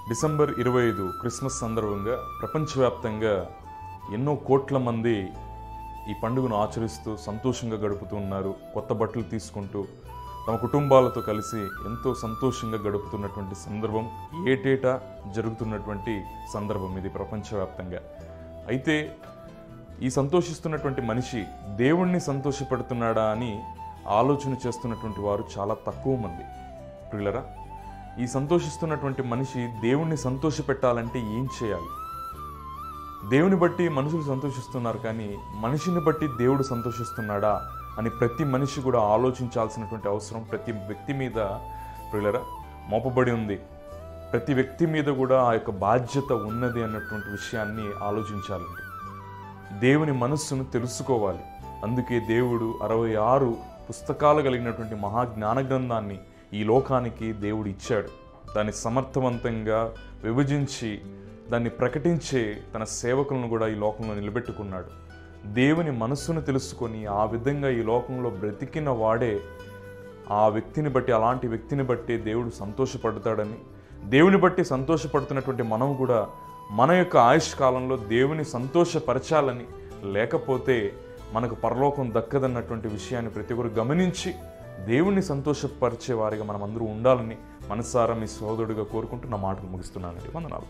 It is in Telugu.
డిసెంబర్ 25 క్రిస్మస్ సందర్భంగా ప్రపంచవ్యాప్తంగా ఎన్నో కోట్ల మంది ఈ పండుగను ఆచరిస్తూ సంతోషంగా గడుపుతూ ఉన్నారు. కొత్త బట్టలు తీసుకుంటూ తమ కుటుంబాలతో కలిసి ఎంతో సంతోషంగా గడుపుతున్నటువంటి సందర్భం, ఏటేటా జరుగుతున్నటువంటి సందర్భం ఇది ప్రపంచవ్యాప్తంగా. అయితే ఈ సంతోషిస్తున్నటువంటి మనిషి దేవుణ్ణి సంతోషపెడుతున్నాడా అని ఆలోచన చేస్తున్నటువంటి వారు చాలా తక్కువ మంది. ప్రియులరా, ఈ సంతోషిస్తున్నటువంటి మనిషి దేవుణ్ణి సంతోషపెట్టాలంటే ఏం చేయాలి? దేవుని బట్టి మనుషులు సంతోషిస్తున్నారు, కానీ మనిషిని బట్టి దేవుడు సంతోషిస్తున్నాడా అని ప్రతి మనిషి కూడా ఆలోచించాల్సినటువంటి అవసరం ప్రతి వ్యక్తి మీద ప్రియులరా మోపబడి ఉంది. ప్రతి వ్యక్తి మీద కూడా ఆ యొక్క బాధ్యత ఉన్నది అన్నటువంటి విషయాన్ని ఆలోచించాలండి. దేవుని మనస్సును తెలుసుకోవాలి. అందుకే దేవుడు 66 పుస్తకాలు కలిగినటువంటి మహాజ్ఞాన గ్రంథాన్ని ఈ లోకానికి దేవుడు ఇచ్చాడు. దాన్ని సమర్థవంతంగా విభజించి దాన్ని ప్రకటించే తన సేవకులను కూడా ఈ లోకంలో నిలబెట్టుకున్నాడు. దేవుని మనస్సును తెలుసుకొని ఆ విధంగా ఈ లోకంలో బ్రతికిన వాడే ఆ వ్యక్తిని బట్టి, అలాంటి వ్యక్తిని బట్టి దేవుడు సంతోషపడతాడని, దేవుని బట్టి సంతోషపడుతున్నటువంటి మనం కూడా మన యొక్క ఆయుష్ కాలంలో దేవుని సంతోషపరచాలని, లేకపోతే మనకు పరలోకం దక్కదన్నటువంటి విషయాన్ని ప్రతి ఒక్కరు గమనించి దేవుణ్ణి సంతోషపరిచే వారిగా మనం అందరూ ఉండాలని మనసారా మీ సోదరుడిగా కోరుకుంటూ నా మాటలు ముగిస్తున్నానండి. వందనాలు.